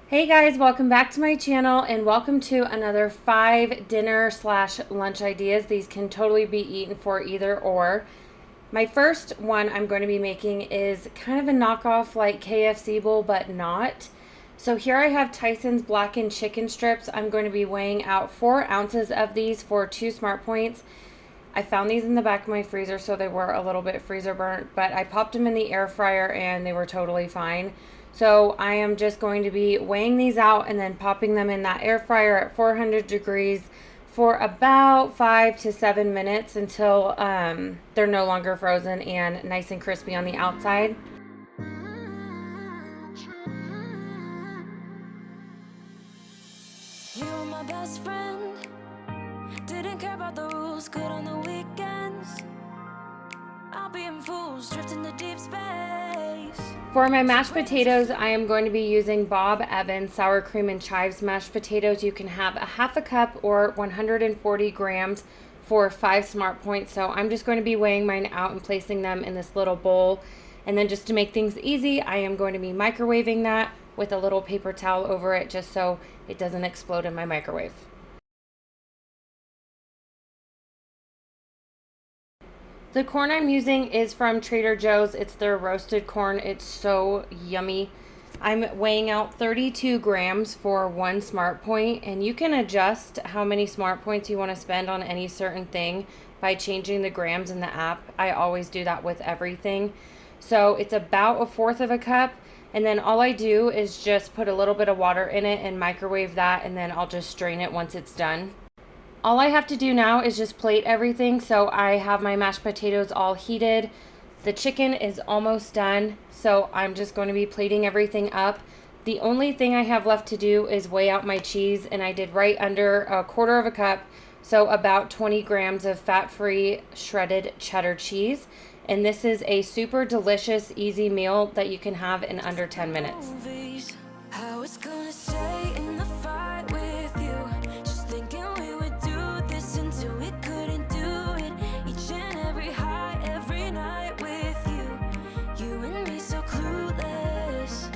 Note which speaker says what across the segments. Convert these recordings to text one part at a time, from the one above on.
Speaker 1: Hey guys, welcome back to my channel and welcome to another 5 dinner slash lunch ideas. These can totally be eaten for either or. My first one I'm going to be making is kind of a knockoff like KFC Bowl, but not. So here I have Tyson's Blackened Chicken strips. I'm going to be weighing out 4 ounces of these for 2 Smart Points. I found these in the back of my freezer, so they were a little bit freezer burnt, but I popped them in the air fryer and they were totally fine. So I am just going to be weighing these out and then popping them in that air fryer at 400 degrees for about 5 to 7 minutes until they're no longer frozen and nice and crispy on the outside.
Speaker 2: You were my best friend, didn't care about the rules, good on the weekends. I'll be in fools, drifting to deep space.
Speaker 1: For my mashed potatoes, I am going to be using Bob Evans sour cream and chives mashed potatoes. You can have a half a cup or 140 grams for 5 Smart Points. So I'm just going to be weighing mine out and placing them in this little bowl. And then just to make things easy, I am going to be microwaving that with a little paper towel over it just so it doesn't explode in my microwave. The corn I'm using is from Trader Joe's. It's their roasted corn. It's so yummy. I'm weighing out 32 grams for 1 Smart Point, and you can adjust how many Smart Points you want to spend on any certain thing by changing the grams in the app. I always do that with everything. So it's about 1/4 of a cup, and then all I do is just put a little bit of water in it and microwave that, and then I'll just strain it once it's done. All I have to do now is just plate everything. So I have my mashed potatoes all heated. The chicken is almost done. So I'm just going to be plating everything up. The only thing I have left to do is weigh out my cheese, and I did right under 1/4 of a cup. So about 20 grams of fat-free shredded cheddar cheese. And this is a super delicious, easy meal that you can have in under 10 minutes.
Speaker 2: How it's gonna stay in the fight with you. Just thinking we would do this until we couldn't do it. Each and every high, every night with you. You and me so clueless.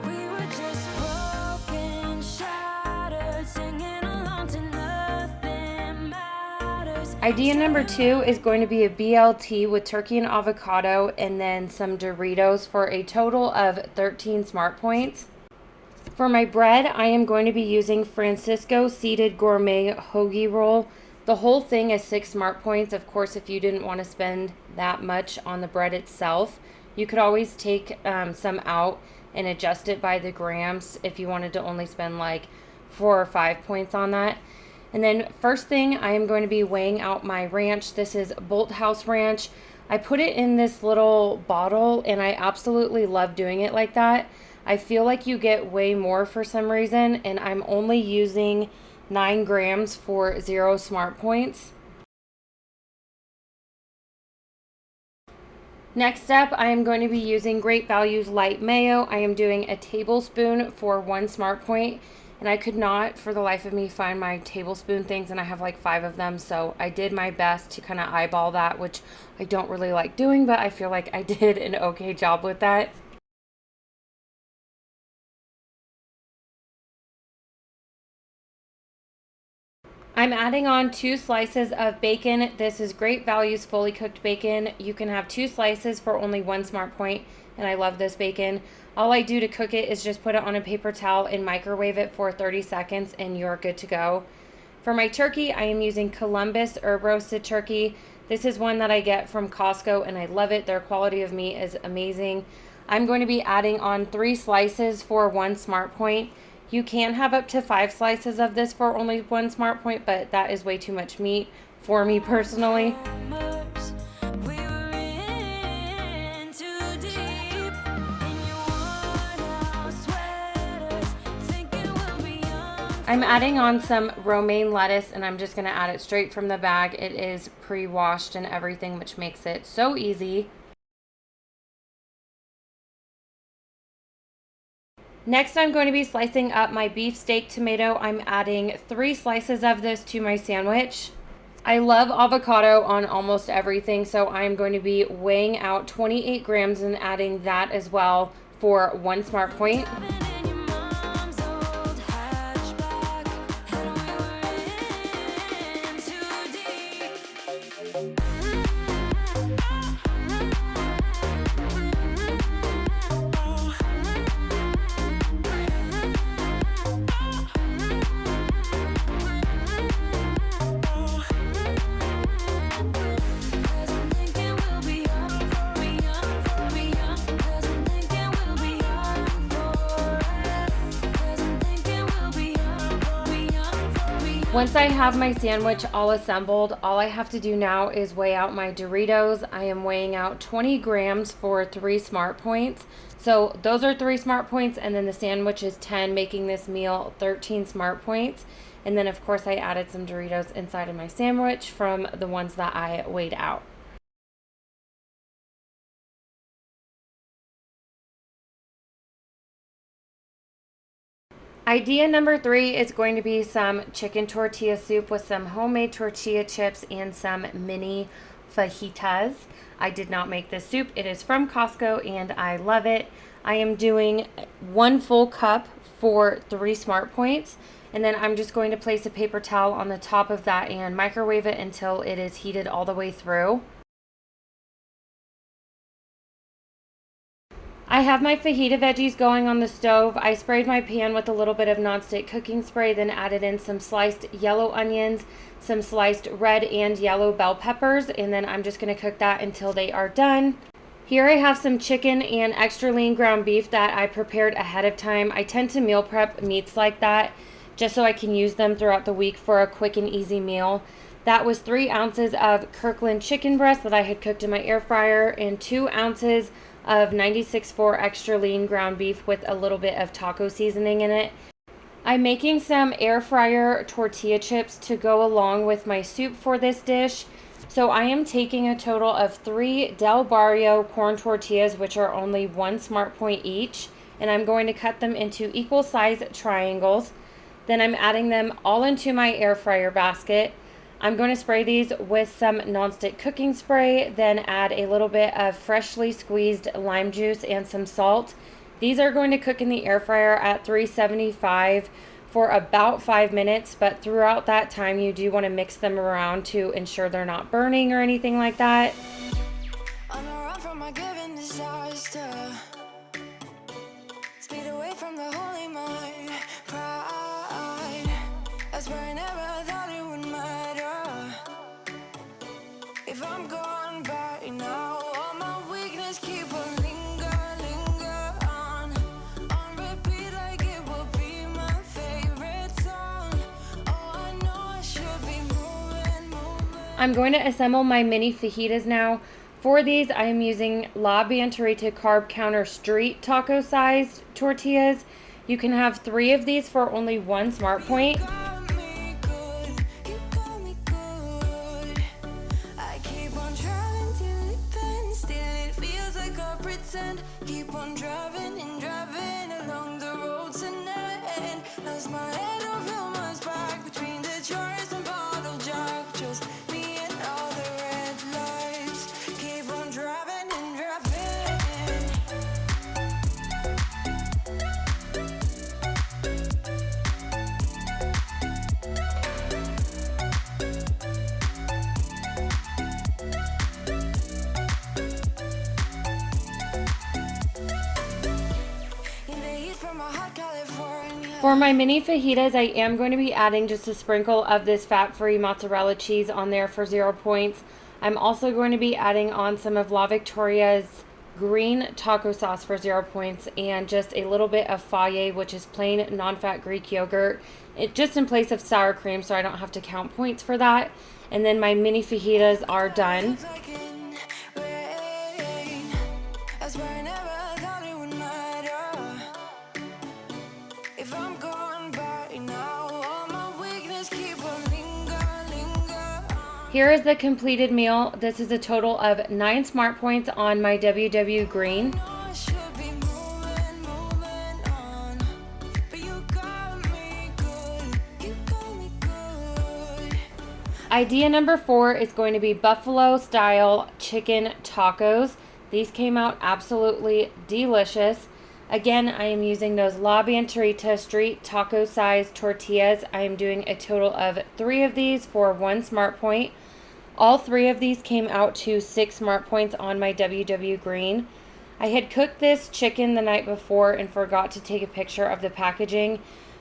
Speaker 2: We were just broken, shattered, singing along to nothing matters.
Speaker 1: Idea number 2 is going to be a BLT with turkey and avocado and then some Doritos for a total of 13 Smart Points. For my bread, I am going to be using Francisco Seeded Gourmet Hoagie Roll. The whole thing is 6 Smart Points. Of course, if you didn't want to spend that much on the bread itself, you could always take some out and adjust it by the grams if you wanted to only spend like 4 or 5 points on that. And then first thing, I am going to be weighing out my ranch. This is Bolthouse Ranch. I put it in this little bottle and I absolutely love doing it like that. I feel like you get way more for some reason, and I'm only using 9 grams for 0 Smart Points. Next up, I am going to be using Great Value's Light Mayo. I am doing a tablespoon for 1 Smart Point, and I could not for the life of me find my tablespoon things, and I have like 5 of them, so I did my best to kind of eyeball that, which I don't really like doing, but I feel like I did an okay job with that. I'm adding on 2 slices of bacon. This is Great Value's fully cooked bacon. You can have 2 slices for only 1 Smart Point, and I love this bacon. All I do to cook it is just put it on a paper towel and microwave it for 30 seconds, and you're good to go. For my turkey, I am using Columbus herb roasted turkey. This is one that I get from Costco, and I love it. Their quality of meat is amazing. I'm going to be adding on 3 slices for 1 Smart Point. You can have up to 5 slices of this for only 1 Smart Point, but that is way too much meat for me personally. I'm adding on some romaine lettuce, and I'm just going to add it straight from the bag. It is pre-washed and everything, which makes it so easy. Next, I'm going to be slicing up my beef steak tomato. I'm adding 3 slices of this to my sandwich. I love avocado on almost everything, so I'm going to be weighing out 28 grams and adding that as well for 1 Smart Point. Once I have my sandwich all assembled, all I have to do now is weigh out my Doritos. I am weighing out 20 grams for 3 Smart Points. So those are 3 Smart Points, and then the sandwich is 10, making this meal 13 Smart Points. And then of course I added some Doritos inside of my sandwich from the ones that I weighed out. Idea number 3 is going to be some chicken tortilla soup with some homemade tortilla chips and some mini fajitas. I did not make this soup. It is from Costco and I love it. I am doing 1 full cup for 3 Smart Points, and then I'm just going to place a paper towel on the top of that and microwave it until it is heated all the way through. I have my fajita veggies going on the stove. I sprayed my pan with a little bit of nonstick cooking spray, then added in some sliced yellow onions, some sliced red and yellow bell peppers, and then I'm just going to cook that until they are done. Here I have some chicken and extra lean ground beef that I prepared ahead of time. I tend to meal prep meats like that just so I can use them throughout the week for a quick and easy meal. That was 3 ounces of Kirkland chicken breast that I had cooked in my air fryer and 2 ounces of 96.4 extra lean ground beef with a little bit of taco seasoning in it. I'm making some air fryer tortilla chips to go along with my soup for this dish. So I am taking a total of 3 Del Barrio corn tortillas, which are only 1 Smart Point each, and I'm going to cut them into equal size triangles. Then I'm adding them all into my air fryer basket. I'm going to spray these with some nonstick cooking spray, then add a little bit of freshly squeezed lime juice and some salt. These are going to cook in the air fryer at 375 for about 5 minutes, but throughout that time you do want to mix them around to ensure they're not burning or anything like that.
Speaker 2: On a run from my given disaster, speed away from the holy mind, pride. That's why I never thought it would matter. If I'm gone by now, all my weakness keep on linger on repeat like it will be my favorite song. Oh, I know I should be moving.
Speaker 1: I'm going to assemble my mini fajitas now. For these, I am using La Banderita Carb Counter Street taco sized tortillas. You can have 3 of these for only 1 Smart Point.
Speaker 2: Keep on driving and driving along the road tonight. Lost my head, don't feel much back between the jars and bottle jack. Just me and all the red lights. Keep on driving and driving.
Speaker 1: For my mini fajitas, I am going to be adding just a sprinkle of this fat-free mozzarella cheese on there for 0 points. I'm also going to be adding on some of La Victoria's green taco sauce for 0 points and just a little bit of Faye, which is plain non-fat Greek yogurt, just in place of sour cream, so I don't have to count points for that. And then my mini fajitas are done. Here is the completed meal. This is a total of 9 Smart Points on my WW Green. Idea number 4 is going to be buffalo style chicken tacos. These came out absolutely delicious. Again, I am using those La Banderita street taco size tortillas. I am doing a total of 3 of these for 1 Smart Point. All three of these came out to 6 smart points on my WW Green. I had cooked this chicken the night before and forgot to take a picture of the packaging,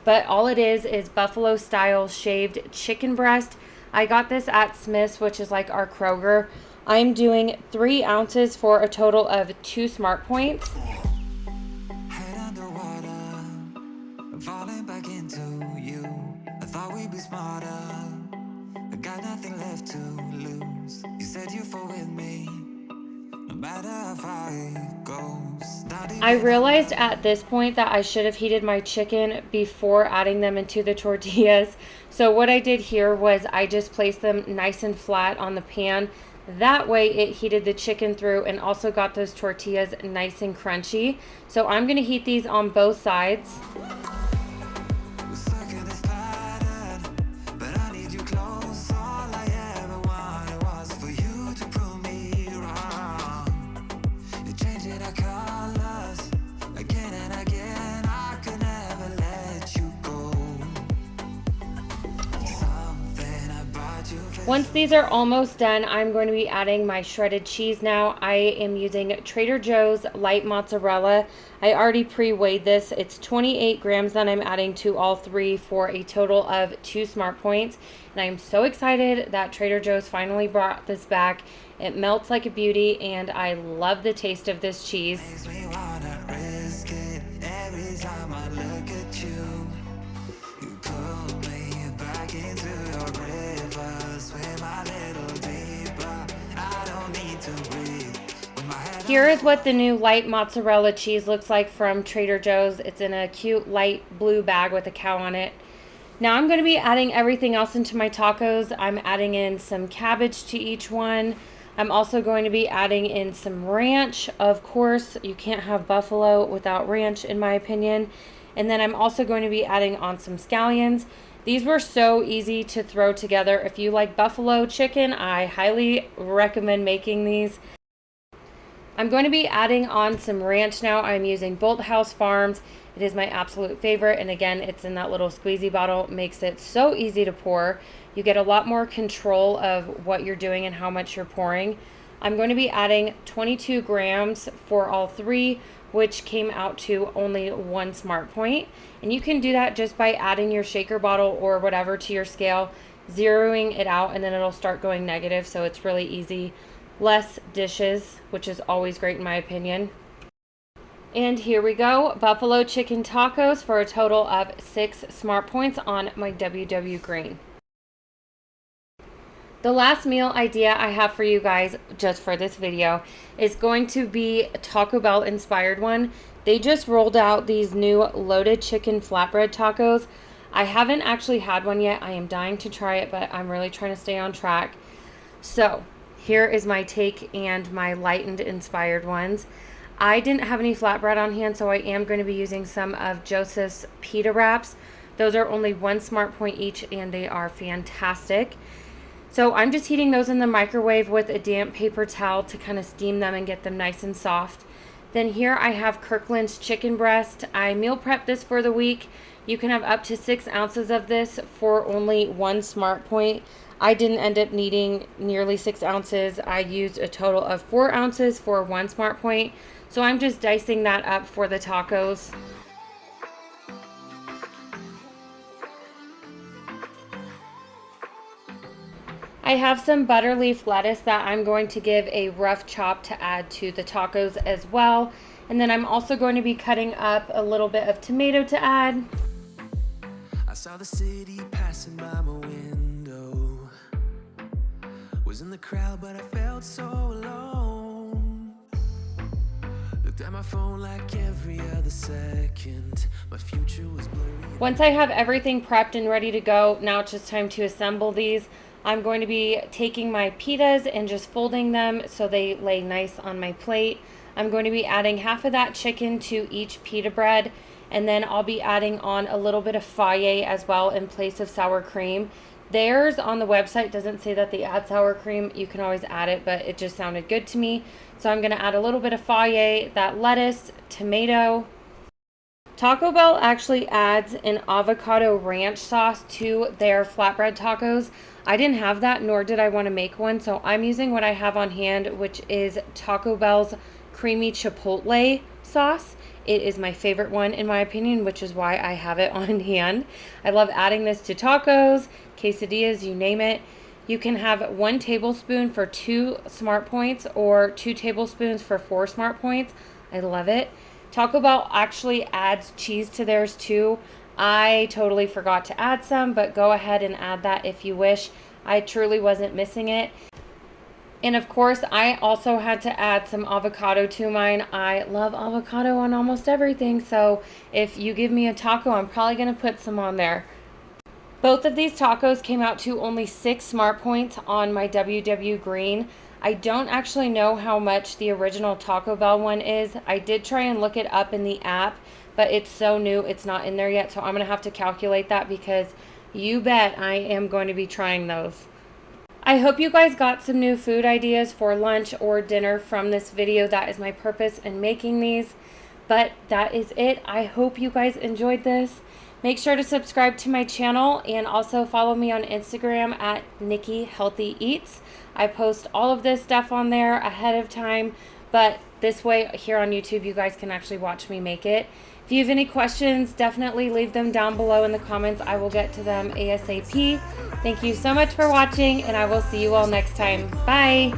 Speaker 1: but all it is buffalo style shaved chicken breast. I got this at Smith's, which is like our Kroger. I'm doing 3 ounces for a total of 2 smart points.
Speaker 2: Head underwater, I'm falling back into you. I thought we'd be smarter, I got nothing left to lose. You said you fall with me, no matter how far it goes.
Speaker 1: I realized at this point that I should have heated my chicken before adding them into the tortillas. So what I did here was I just placed them nice and flat on the pan. That way it heated the chicken through and also got those tortillas nice and crunchy. So I'm going to heat these on both sides. Once these are almost done, I'm going to be adding my shredded cheese now. I am using Trader Joe's Lite mozzarella. I already pre-weighed this. It's 28 grams that I'm adding to all 3 for a total of 2 smart points. And I'm so excited that Trader Joe's finally brought this back. It melts like a beauty and I love the taste of this cheese.
Speaker 2: Makes me wanna risk it every time I look at you. You pull me back into your river, swim a little deeper. I don't need to breathe.
Speaker 1: Here is what the new light mozzarella cheese looks like from Trader Joe's. It's in a cute light blue bag with a cow on it. Now I'm going to be adding everything else into my tacos. I'm adding in some cabbage to each one. I'm also going to be adding in some ranch. Of course, you can't have buffalo without ranch in my opinion. And then I'm also going to be adding on some scallions. These were so easy to throw together. If you like buffalo chicken, I highly recommend making these. I'm going to be adding on some ranch now. I'm using Bolthouse Farms. It is my absolute favorite. And again, it's in that little squeezy bottle. Makes it so easy to pour. You get a lot more control of what you're doing and how much you're pouring. I'm going to be adding 22 grams for all 3, which came out to only 1 smart point. And you can do that just by adding your shaker bottle or whatever to your scale, zeroing it out, and then it'll start going negative. So it's really easy. Less dishes, which is always great in my opinion. And here we go, buffalo chicken tacos for a total of 6 smart points on my WW Green. The last meal idea I have for you guys just for this video is going to be a Taco Bell inspired one. They just rolled out these new loaded chicken flatbread tacos. I haven't actually had one yet. I am dying to try it, but I'm really trying to stay on track. So here is my take and my lightened inspired ones. I didn't have any flatbread on hand, so I am going to be using some of Joseph's pita wraps. Those are only 1 smart point each and they are fantastic. So I'm just heating those in the microwave with a damp paper towel to kind of steam them and get them nice and soft. Then here I have Kirkland's chicken breast. I meal prepped this for the week. You can have up to 6 ounces of this for only 1 smart point. I didn't end up needing nearly 6 ounces. I used a total of 4 ounces for 1 smart point. So I'm just dicing that up for the tacos. I have some butter leaf lettuce that I'm going to give a rough chop to add to the tacos as well. And then I'm also going to be cutting up a little bit of tomato to add.
Speaker 2: I saw the city passing by my window. Was in the crowd, but I felt so alone. Looked at my phone like every other second. My future was blurry.
Speaker 1: Once I have everything prepped and ready to go, now it's just time to assemble these. I'm going to be taking my pitas and just folding them so they lay nice on my plate. I'm going to be adding half of that chicken to each pita bread, and then I'll be adding on a little bit of Fajitas as well in place of sour cream. Theirs on the website doesn't say that they add sour cream. You can always add it, but it just sounded good to me. So I'm going to add a little bit of Fajitas, that lettuce, tomato, Taco Bell actually adds an avocado ranch sauce to their flatbread tacos. I didn't have that, nor did I want to make one, so I'm using what I have on hand, which is Taco Bell's creamy chipotle sauce. It is my favorite one in my opinion, which is why I have it on hand. I love adding this to tacos, quesadillas, you name it. You can have 1 tablespoon for 2 Smart Points or 2 tablespoons for 4 Smart Points. I love it. Taco Bell actually adds cheese to theirs too. I totally forgot to add some, but go ahead and add that if you wish. I truly wasn't missing it. And of course, I also had to add some avocado to mine. I love avocado on almost everything, so if you give me a taco, I'm probably going to put some on there. Both of these tacos came out to only 6 Smart Points on my WW Green. I don't actually know how much the original Taco Bell one is. I did try and look it up in the app, but it's so new, it's not in there yet. So I'm going to have to calculate that because you bet I am going to be trying those. I hope you guys got some new food ideas for lunch or dinner from this video. That is my purpose in making these. But that is it. I hope you guys enjoyed this. Make sure to subscribe to my channel and also follow me on Instagram at Nikki Healthy Eats. I post all of this stuff on there ahead of time, but this way here on YouTube you guys can actually watch me make it. If you have any questions, definitely leave them down below in the comments. I will get to them ASAP. Thank you so much for watching, and I will see you all next time. Bye!